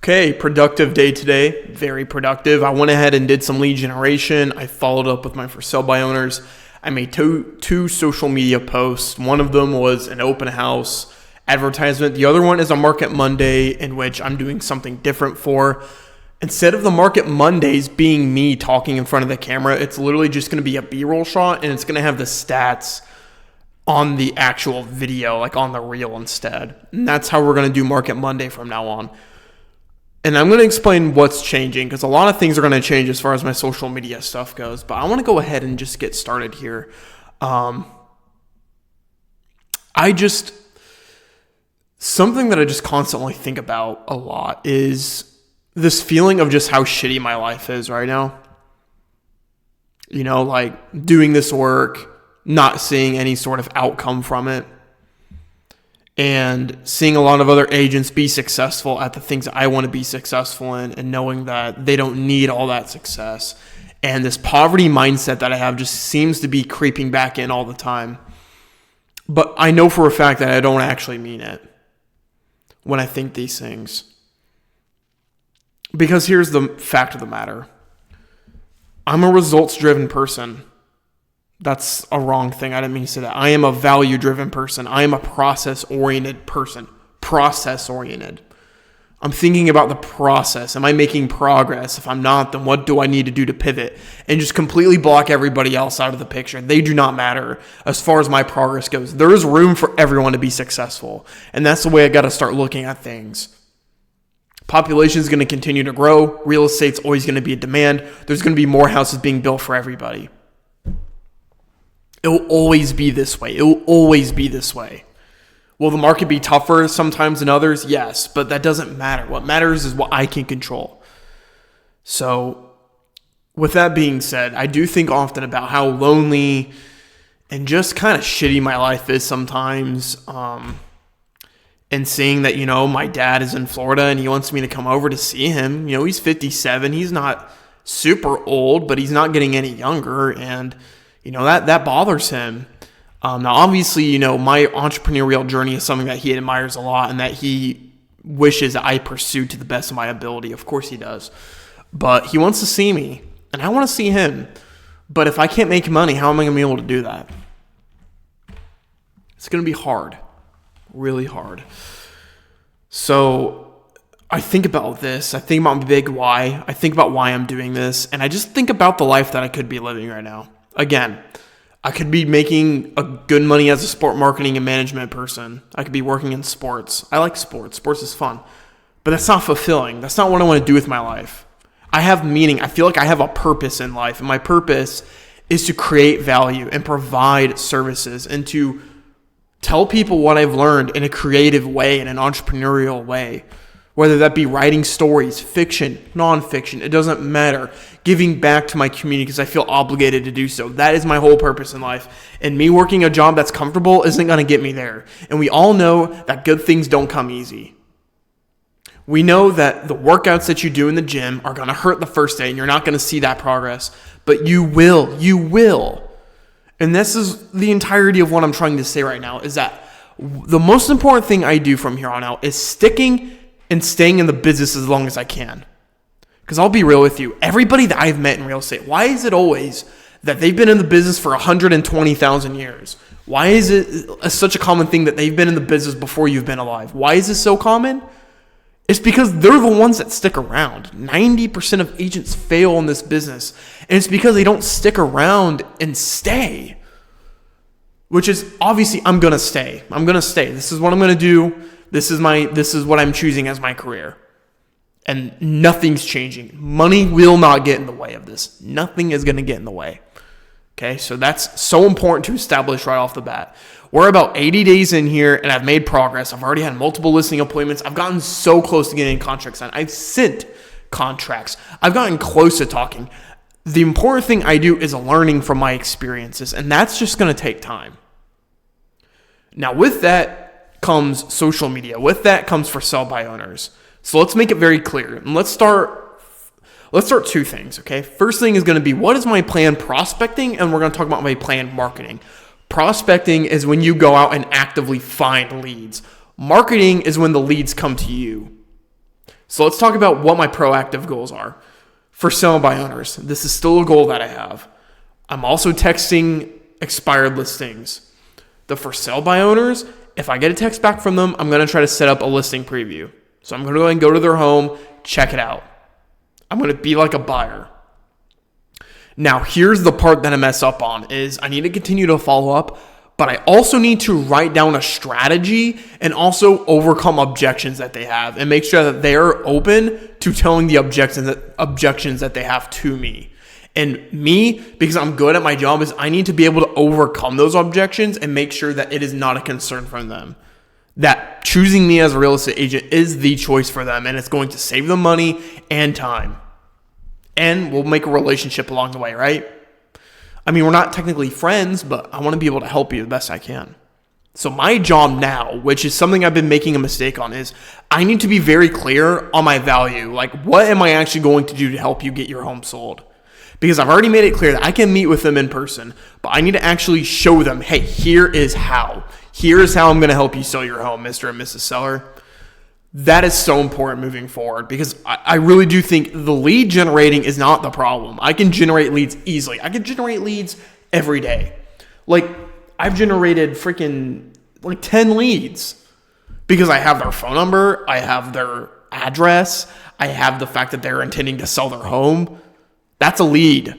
Okay, productive day today. Very productive. I went ahead and did some lead generation. I followed up with my for sale by owners. I made two social media posts. One of them was an open house advertisement. The other one is a Market Monday in which I'm doing something different for. Instead of the Market Mondays being me talking in front of the camera, it's literally just going to be a B-roll shot, and it's going to have the stats on the actual video, like on the reel instead. And that's how we're going to do Market Monday from now on. And I'm going to explain what's changing because a lot of things are going to change as far as my social media stuff goes. But I want to go ahead and just get started here. Something that I just constantly think about a lot is this feeling of just how shitty my life is right now. You know, like doing this work, not seeing any sort of outcome from it, and seeing a lot of other agents be successful at the things I want to be successful in, and knowing that they don't need all that success. And this poverty mindset that I have just seems to be creeping back in all the time. But I know for a fact that I don't actually mean it when I think these things. Because here's the fact of the matter. I'm a results-driven person. That's a wrong thing. I didn't mean to say that. I am a value-driven person. I am a process-oriented person. Process-oriented. I'm thinking about the process. Am I making progress? If I'm not, then what do I need to do to pivot? And just completely block everybody else out of the picture. They do not matter as far as my progress goes. There is room for everyone to be successful. And that's the way I got to start looking at things. Population is going to continue to grow. Real estate's always going to be a demand. There's going to be more houses being built for everybody. It will always be this way. It will always be this way. Will the market be tougher sometimes than others? Yes, but that doesn't matter. What matters is what I can control. So, with that being said, I do think often about how lonely and just kind of shitty my life is sometimes. And seeing that, my dad is in Florida and he wants me to come over to see him. He's 57. He's not super old, but he's not getting any younger. And that bothers him. Now, obviously, my entrepreneurial journey is something that he admires a lot and that he wishes I pursue to the best of my ability. Of course he does. But he wants to see me, and I want to see him. But if I can't make money, how am I going to be able to do that? It's going to be hard. Really hard. So I think about this. I think about my big why. I think about why I'm doing this. And I just think about the life that I could be living right now. Again, I could be making a good money as a sport marketing and management person. I could be working in sports. I like sports. Sports is fun. But that's not fulfilling. That's not what I want to do with my life. I have meaning. I feel like I have a purpose in life. And my purpose is to create value and provide services and to tell people what I've learned in a creative way, in an entrepreneurial way. Whether that be writing stories, fiction, nonfiction, it doesn't matter. Giving back to my community because I feel obligated to do so. That is my whole purpose in life. And me working a job that's comfortable isn't going to get me there. And we all know that good things don't come easy. We know that the workouts that you do in the gym are going to hurt the first day and you're not going to see that progress. But you will. You will. And this is the entirety of what I'm trying to say right now, is that the most important thing I do from here on out is sticking and staying in the business as long as I can. Because I'll be real with you, everybody that I've met in real estate, why is it always that they've been in the business for 120,000 years? Why is it such a common thing that they've been in the business before you've been alive? Why is this so common? It's because they're the ones that stick around. 90% of agents fail in this business. And it's because they don't stick around and stay. Which is, obviously, I'm going to stay. I'm going to stay. This is what I'm going to do. This is what I'm choosing as my career. And nothing's changing. Money will not get in the way of this. Nothing is going to get in the way. Okay, so that's so important to establish right off the bat. We're about 80 days in here, and I've made progress. I've already had multiple listing appointments. I've gotten so close to getting contracts signed. I've sent contracts. I've gotten close to talking. The important thing I do is learning from my experiences, and that's just going to take time. Now, with that comes social media. With that comes for sale by owners. So let's make it very clear. And let's start two things, okay? First thing is going to be, what is my plan prospecting? And we're going to talk about my plan marketing. Prospecting is when you go out and actively find leads. Marketing is when the leads come to you. So let's talk about what my proactive goals are. For sell and buy owners, this is still a goal that I have. I'm also texting expired listings. The for sale by owners, if I get a text back from them, I'm going to try to set up a listing preview. So I'm going to go and go to their home, check it out. I'm going to be like a buyer. Now, here's the part that I mess up on is I need to continue to follow up, but I also need to write down a strategy and also overcome objections that they have and make sure that they are open to telling the objections that they have to me. And me, because I'm good at my job, is I need to be able to overcome those objections and make sure that it is not a concern from them. That choosing me as a real estate agent is the choice for them, and it's going to save them money and time. And we'll make a relationship along the way, right? I mean, we're not technically friends, but I want to be able to help you the best I can. So my job now, which is something I've been making a mistake on, is I need to be very clear on my value. Like, what am I actually going to do to help you get your home sold? Because I've already made it clear that I can meet with them in person, but I need to actually show them, hey, here is how. Here is how I'm going to help you sell your home, Mr. and Mrs. Seller. That is so important moving forward because I really do think the lead generating is not the problem. I can generate leads easily. I can generate leads every day. Like, I've generated freaking 10 leads because I have their phone number, I have their address, I have the fact that they're intending to sell their home. That's a lead.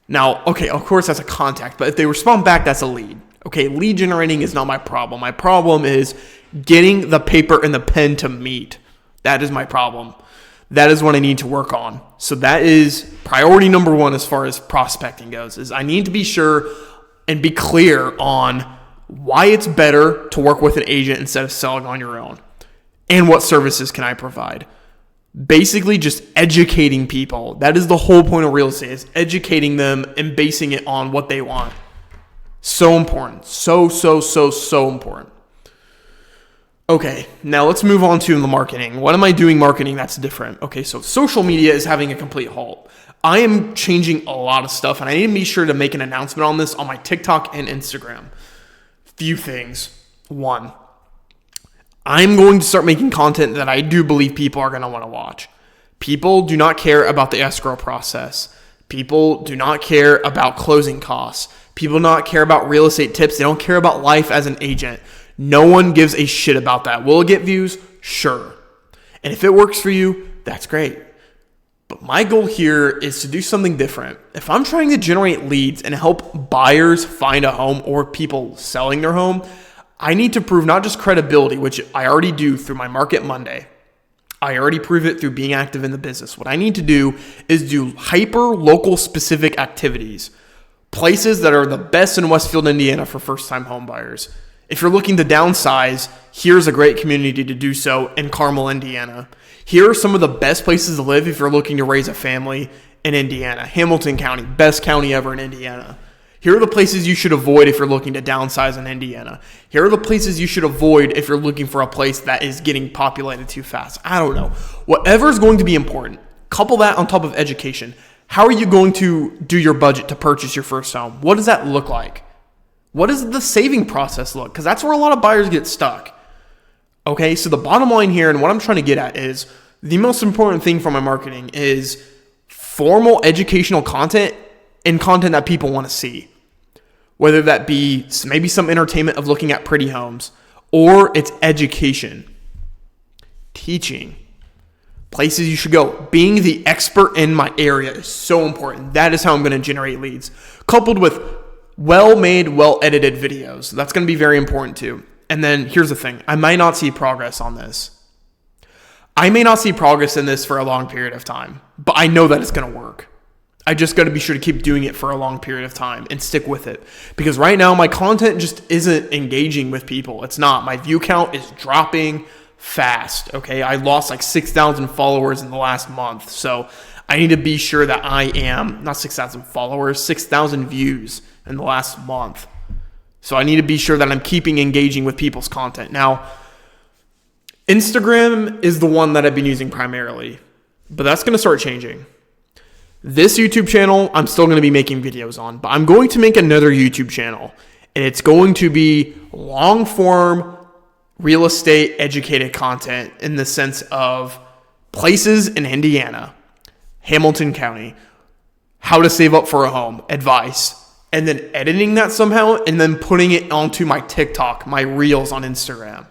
Now, okay, of course that's a contact, but if they respond back, that's a lead. Okay, lead generating is not my problem. My problem is getting the paper and the pen to meet. That is my problem. That is what I need to work on. So that is priority number one as far as prospecting goes, is I need to be sure and be clear on why it's better to work with an agent instead of selling on your own. And what services can I provide? Basically just educating people. That is the whole point of real estate, is educating them and basing it on what they want. So important. So important. Okay, now let's move on to the marketing. What am I doing marketing that's different? Okay, so social media is having a complete halt. I am changing a lot of stuff, and I need to be sure to make an announcement on this on my TikTok and Instagram. Few things. One, I'm going to start making content that I do believe people are going to want to watch. People do not care about the escrow process. People do not care about closing costs. People do not care about real estate tips. They don't care about life as an agent. No one gives a shit about that. Will it get views? Sure. And if it works for you, that's great. But my goal here is to do something different. If I'm trying to generate leads and help buyers find a home or people selling their home, I need to prove not just credibility, which I already do through my Market Monday. I already prove it through being active in the business. What I need to do is do hyper local specific activities. Places that are the best in Westfield, Indiana for first-time home buyers. If you're looking to downsize, here's a great community to do so in Carmel, Indiana. Here are some of the best places to live if you're looking to raise a family in Indiana. Hamilton County, best county ever in Indiana. Here are the places you should avoid if you're looking to downsize in Indiana. Here are the places you should avoid if you're looking for a place that is getting populated too fast. I don't know. Whatever is going to be important, couple that on top of education. How are you going to do your budget to purchase your first home? What does that look like? What does the saving process look? Because that's where a lot of buyers get stuck. Okay, so the bottom line here and what I'm trying to get at is the most important thing for my marketing is formal educational content and content that people want to see. Whether that be maybe some entertainment of looking at pretty homes or it's education, teaching, places you should go. Being the expert in my area is so important. That is how I'm going to generate leads. Coupled with well-made, well-edited videos. That's going to be very important too. And then here's the thing. I might not see progress on this. I may not see progress in this for a long period of time, but I know that it's going to work. I just got to be sure to keep doing it for a long period of time and stick with it. Because right now, my content just isn't engaging with people. It's not. My view count is dropping fast, okay? I lost like 6,000 followers in the last month. So I need to be sure that I am, not 6,000 followers, 6,000 views in the last month. So I need to be sure that I'm keeping engaging with people's content. Now, Instagram is the one that I've been using primarily, but that's going to start changing. This YouTube channel, I'm still going to be making videos on, but I'm going to make another YouTube channel, and it's going to be long form real estate educated content in the sense of places in Indiana, Hamilton County, how to save up for a home, advice, and then editing that somehow and then putting it onto my TikTok, my reels on Instagram,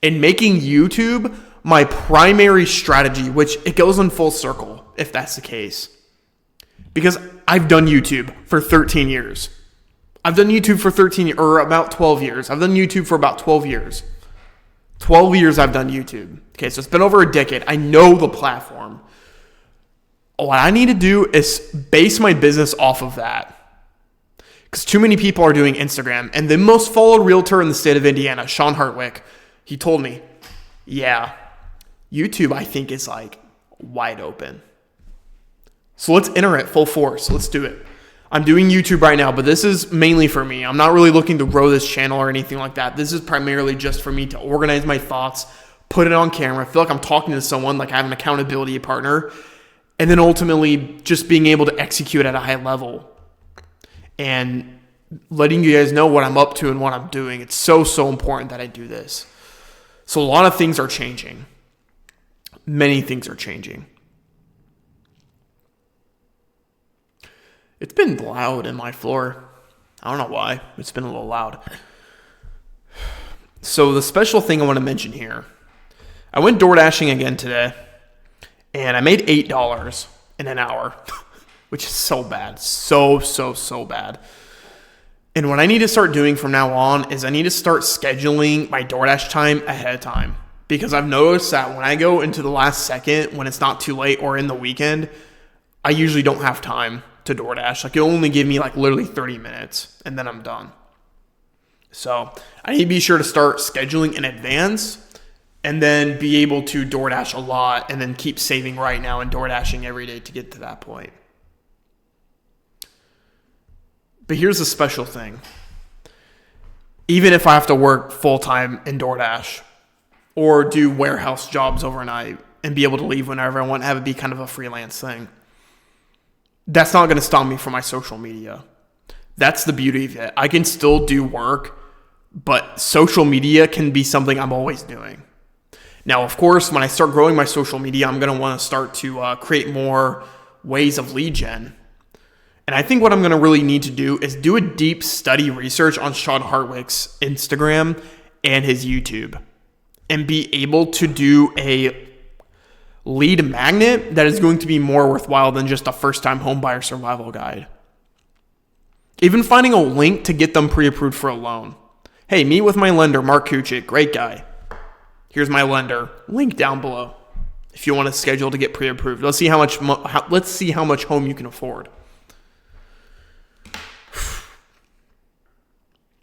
and making YouTube my primary strategy, which it goes in full circle if that's the case. Because I've done YouTube for 13 years. I've done YouTube for 13 or about 12 years. I've done YouTube for about 12 years. 12 years I've done YouTube. Okay, so it's been over a decade. I know the platform. What I need to do is base my business off of that. Because too many people are doing Instagram. And the most followed realtor in the state of Indiana, Sean Hartwick, he told me, yeah, YouTube I think is like wide open. So let's enter it full force. Let's do it. I'm doing YouTube right now, but this is mainly for me. I'm not really looking to grow this channel or anything like that. This is primarily just for me to organize my thoughts, put it on camera, feel like I'm talking to someone, like I have an accountability partner, and then ultimately just being able to execute at a high level and letting you guys know what I'm up to and what I'm doing. It's so important that I do this. So a lot of things are changing. Many things are changing. It's been loud in my floor. I don't know why. It's been a little loud. So the special thing I want to mention here, I went door dashing again today, and I made $8 in an hour, which is so bad. So bad. And what I need to start doing from now on is I need to start scheduling my DoorDash time ahead of time. Because I've noticed that when I go into the last second, when it's not too late or in the weekend, I usually don't have time to DoorDash. Like, it'll only give me like literally 30 minutes and then I'm done. So I need to be sure to start scheduling in advance and then be able to DoorDash a lot and then keep saving right now and DoorDashing every day to get to that point. But here's the special thing. Even if I have to work full-time in DoorDash or do warehouse jobs overnight and be able to leave whenever I want, have it be kind of a freelance thing, that's not going to stop me from my social media. That's the beauty of it. I can still do work, but social media can be something I'm always doing. Now, of course, when I start growing my social media, I'm going to want to start to create more ways of lead gen. And I think what I'm going to really need to do is do a deep study research on Sean Hartwick's Instagram and his YouTube and be able to do a lead magnet that is going to be more worthwhile than just a first-time homebuyer survival guide. Even finding a link to get them pre-approved for a loan. Hey, meet with my lender, Mark Kuchik, great guy. Here's my lender, link down below. If you want to schedule to get pre-approved, let's see how much home you can afford.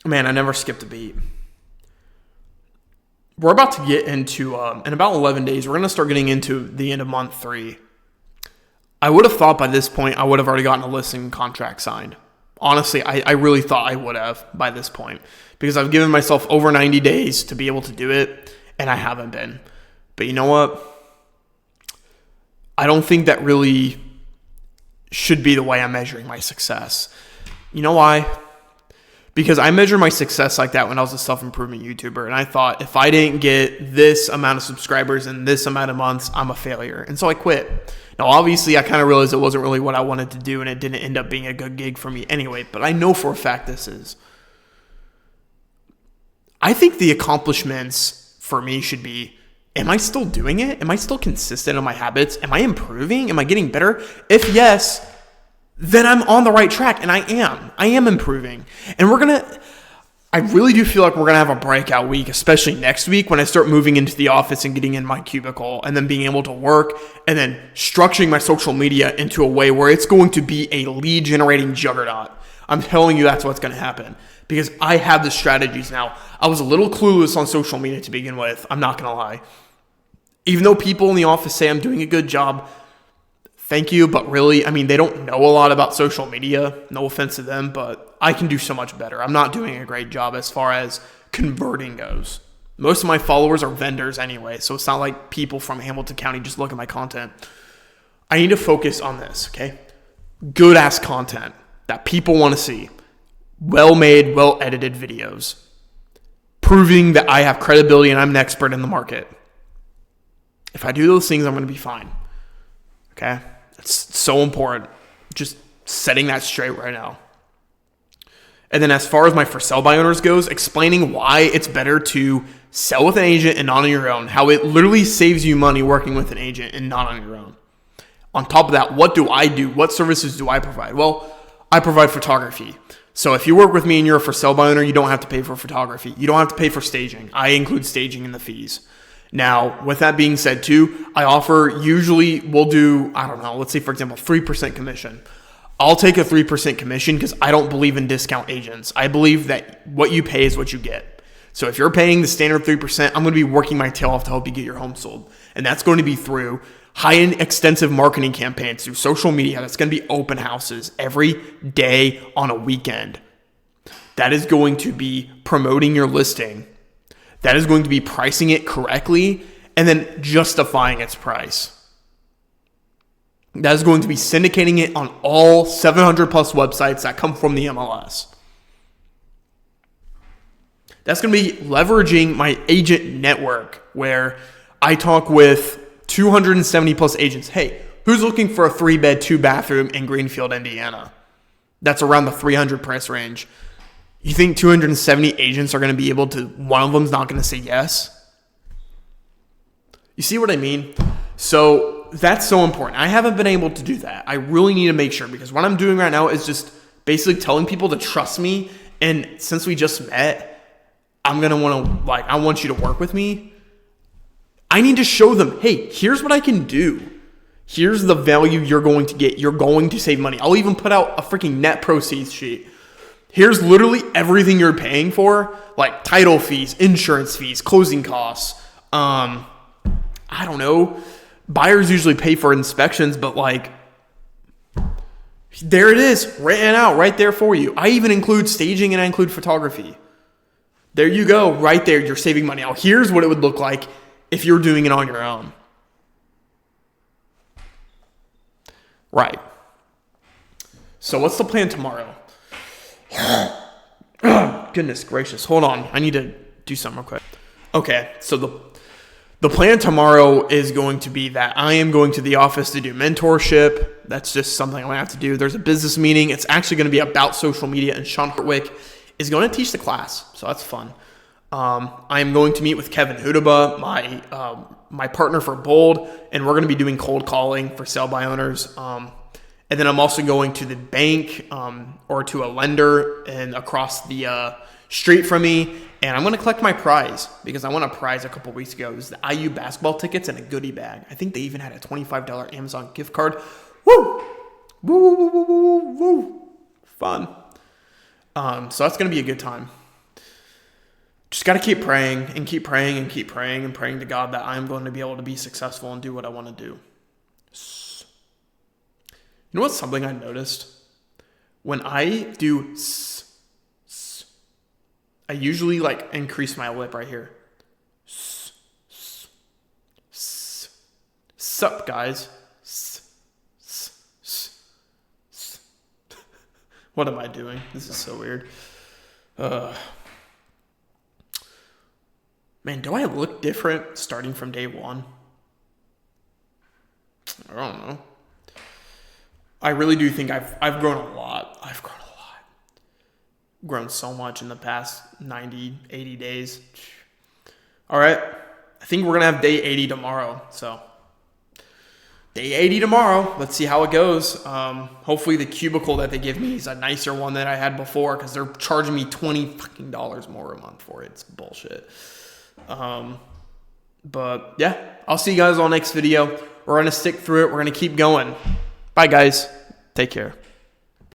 Man, I never skipped a beat. We're about to get into, in about 11 days, we're going to start getting into the end of month 3. I would have thought by this point I would have already gotten a listing contract signed. Honestly, I really thought I would have by this point because I've given myself over 90 days to be able to do it, and I haven't been. But you know what? I don't think that really should be the way I'm measuring my success. You know why? Because I measured my success like that when I was a self-improvement YouTuber. And I thought, if I didn't get this amount of subscribers in this amount of months, I'm a failure. And so I quit. Now, obviously, I kind of realized it wasn't really what I wanted to do. And it didn't end up being a good gig for me anyway. But I know for a fact this is. I think the accomplishments for me should be, am I still doing it? Am I still consistent in my habits? Am I improving? Am I getting better? If yes, then I'm on the right track, and I am improving. And I really do feel like we're going to have a breakout week, especially next week when I start moving into the office and getting in my cubicle and then being able to work and then structuring my social media into a way where it's going to be a lead generating juggernaut. I'm telling you that's what's going to happen because I have the strategies now. I was a little clueless on social media to begin with. I'm not going to lie. Even though people in the office say I'm doing a good job, thank you, but really, they don't know a lot about social media. No offense to them, but I can do so much better. I'm not doing a great job as far as converting goes. Most of my followers are vendors anyway, so it's not like people from Hamilton County just look at my content. I need to focus on this, okay? Good-ass content that people want to see. Well-made, well-edited videos. proving that I have credibility and I'm an expert in the market. If I do those things, I'm going to be fine. Okay? It's so important. Just setting that straight right now. And then as far as my for sale by owners goes, explaining why it's better to sell with an agent and not on your own. How it literally saves you money working with an agent and not on your own. On top of that, what do I do? What services do I provide? Well, I provide photography. So if you work with me and you're a for sale by owner, you don't have to pay for photography. You don't have to pay for staging. I include staging in the fees. Now, with that being said too, I offer, usually we'll do, I don't know, let's say for example, 3% commission. I'll take a 3% commission because I don't believe in discount agents. I believe that what you pay is what you get. So if you're paying the standard 3%, I'm going to be working my tail off to help you get your home sold. And that's going to be through high-end extensive marketing campaigns, through social media. That's going to be open houses every day on a weekend. That is going to be promoting your listing. That is going to be pricing it correctly and then justifying its price. That is going to be syndicating it on all 700 plus websites that come from the MLS. That's going to be leveraging my agent network where I talk with 270 plus agents. Hey, who's looking for a 3-bed, 2-bathroom in Greenfield, Indiana? That's around the 300 price range. You think 270 agents are going to be able to, one of them's not going to say yes? You see what I mean? So that's so important. I haven't been able to do that. I really need to make sure, because what I'm doing right now is just basically telling people to trust me. And since we just met, I'm going to want to, I want you to work with me. I need to show them, hey, here's what I can do. Here's the value you're going to get. You're going to save money. I'll even put out a freaking net proceeds sheet. Here's literally everything you're paying for, like title fees, insurance fees, closing costs. I don't know. Buyers usually pay for inspections, but there it is, written out right there for you. I even include staging and I include photography. There you go, right there. You're saving money. Now, here's what it would look like if you're doing it on your own. Right. So what's the plan tomorrow? Goodness gracious. Hold on. I need to do something real quick. Okay. So the plan tomorrow is going to be that I am going to the office to do mentorship. That's just something I'm going to have to do. There's a business meeting. It's actually going to be about social media, and Sean Hartwick is going to teach the class. So that's fun. I am going to meet with Kevin Hudaba, my partner for Bold, and we're going to be doing cold calling for sell by owners. And then I'm also going to the bank or to a lender and across the street from me, and I'm going to collect my prize, because I won a prize a couple weeks ago. It was the IU basketball tickets and a goodie bag. I think they even had a $25 Amazon gift card. Woo! Woo, woo, woo, woo, woo, woo. Fun. So that's going to be a good time. Just got to keep praying and keep praying and keep praying and praying to God that I'm going to be able to be successful and do what I want to do. You know what's something I noticed? When I do I usually increase my lip right here. Sup, guys? What am I doing? This is so weird. Man, do I look different starting from day one? I don't know. I really do think I've grown a lot. Grown so much in the past 90, 80 days. All right. I think we're going to have day 80 tomorrow. So day 80 tomorrow. Let's see how it goes. Hopefully the cubicle that they give me is a nicer one than I had before, because they're charging me $20 more a month for it. It's bullshit. But yeah, I'll see you guys on next video. We're going to stick through it. We're going to keep going. Bye, guys. Take care.